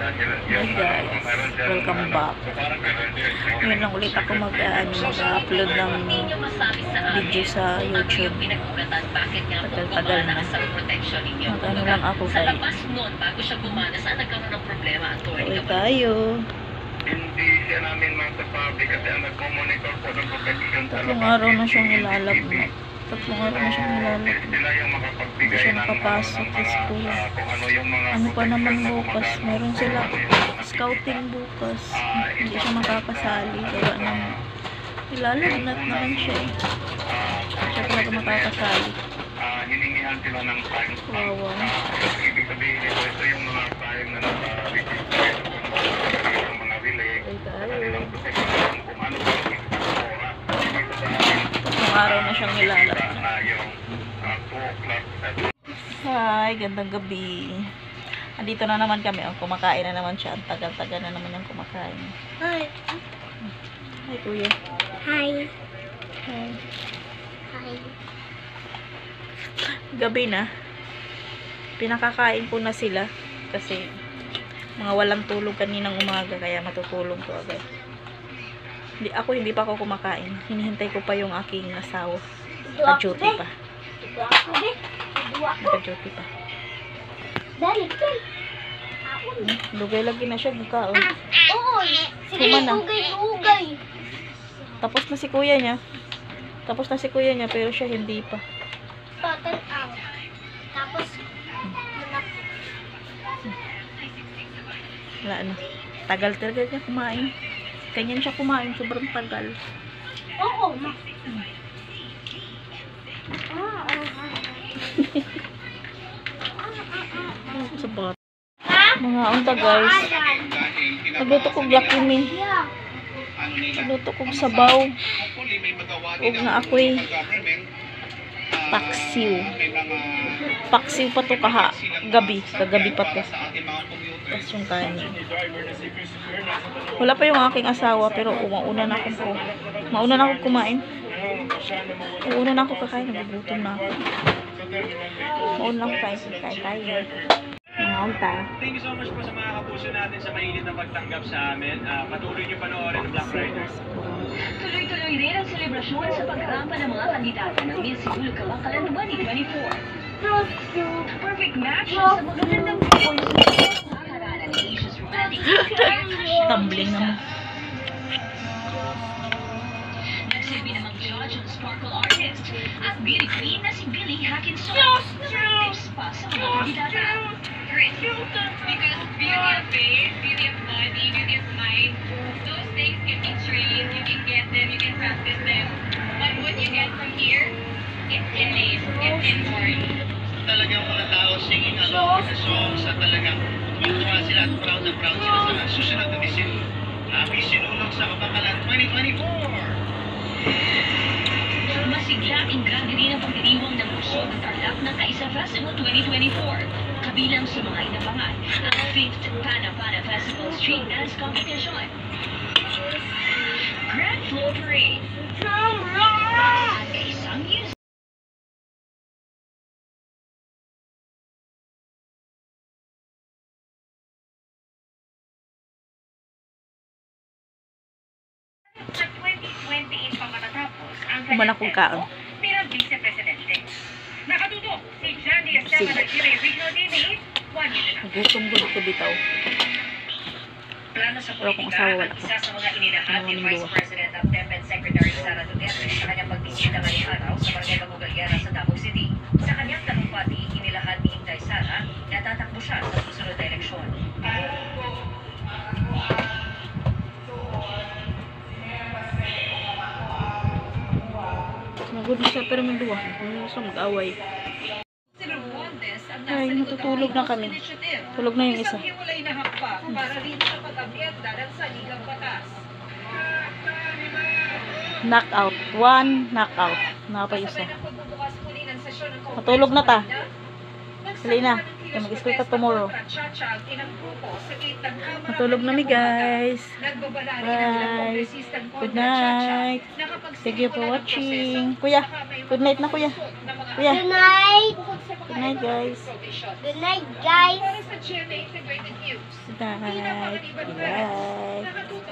Hi guys, welcome back. Ngayon lang ulit ako mag-upload ng video sa YouTube. Tagal-tagal na. Mag-ano lang ako guys. Uwi tayo. Hindi siya namin masasabi kasi ang nagmomonitor po ng protection sa Tatlong araw na siyang nilalabnat. Tatlong araw na siyang nilalabnat. Sila yung Hindi makapagbigay siya ng nakapasok sa school. kung ano yung mga Ano pa naman protection na bukas? gumagana. Meron sila scouting bukas. Hindi siya makakasali. Kaya nang nilalabnat naman siya eh. Siya talaga makakasali. Hiningihan sila ng time stamp. Wawa. Ibig sabihin ito yung mga time na nasa-register ng mga relay. Kanilang protection kung ano ba yung oras. Tatlong araw na siyang nilalabnat. Yung 2 o'clock. Hi, gandang gabi. Andito na naman kami. Oh, kumakain na naman siya. Ang tagal-tagal na naman yung kumakain. Hi. Hi, kuya. Hi. Hi. Hi. Gabi na. Pinakakain ko na sila. Kasi mga walang tulog kaninang umaga. Kaya matutulog ko agad. Hindi pa ako kumakain. Hinihintay ko pa yung aking asawa. Naka-duty pa. Naka-duty pa. Dali. Lugay lagi na siya. Gikaon. Oy. Sige, Kuma na. ugay. Tapos na si kuya niya. Pero siya hindi pa. Total out. Tapos, Wala na. Tagal talaga niya kumain. Ganyan siya kumain. Sobrang tagal. oo. Sa bata. Mga unta guys. Nagluto kong lakimi. Nagluto kong sabaw. Huwag na ako'y paksiw. Paksiw pa to kagabi pa to. Tapos yung kanin. Wala pa yung aking asawa pero mauna na akong kumain. Mauna na ako kakain. Nagugutom na ako. Mauna na ako kain tayo. Mga unta. Thank you so much po sa mga kapuso natin sa mainit na pagtanggap sa amin. Patuloy niyo panoorin ang Black Friday. Tuloy-tuloy rin ang selebrasyon sa pagkakampa ng mga kandidata ng Miss Siguro Kalakalan 2024. Perfect match sa magagandang points sa harana ni Asia's romantic Tumbling naman. Nagsilbi namang judge ang sparkle artist at beauty queen na si Billie Hackinson. Tips pa sa mga kandidata. Because beauty of face, beauty of body, beauty of mind, those things can be trained, you can get them, you can practice them. But what you get from here, it's innate, it's inborn. Talagang mga tao singing along with the songs at talagang tuwa sila at proud na proud sila sa susunod na misin. Happy sinulog sa Kapakalan 2024! Masigla ang grande rin ang pagdiriwang ng Busog at Tarlac ng Kaisa Festival 2024. Kabilang sa mga inabangan ang 5th Pana Festival Street Dance Competition, Grand Flow Parade, at kaisang music. Sa 2028 pa matatapos ang Kuman akong kaon. bilang vice-presidente. Nakatutok si Johnny Esteban at Jimmy Rigno Dini, 1 million. Gutom ko bitaw. Plano sa Pero kung politika asawa, wala at pa. isa sa mga inilahad ni Ano, Vice luwa. President of DepEd Secretary Sara Duterte sa kanyang pagbisita ngayong araw sa Barangay Bagugalgera sa Davao City. Sa kanyang talumpati, inilahad ni Inday Sara na tatakbo siya sa susunod na eleksyon. Magod na siya pero may duwa. Ano siya mag-away. Ay, natutulog na kami. Tulog na yung isa. Hiwalay na hakbang para rin sa pag-abyenda ng saligang batas. Knockout. 1 knockout. Napa isa. Kasabay ng pagbubukas muli ng sesyon ng Congress Matulog na ta. kanina, Dali na. Kaya mag-school ka tomorrow. Matulog na mi guys. Bye. Good night. Thank you for watching. Kuya, good night na kuya. Ng mga Kuya, Good night. good night guys. Good night, guys. Good night. Good night.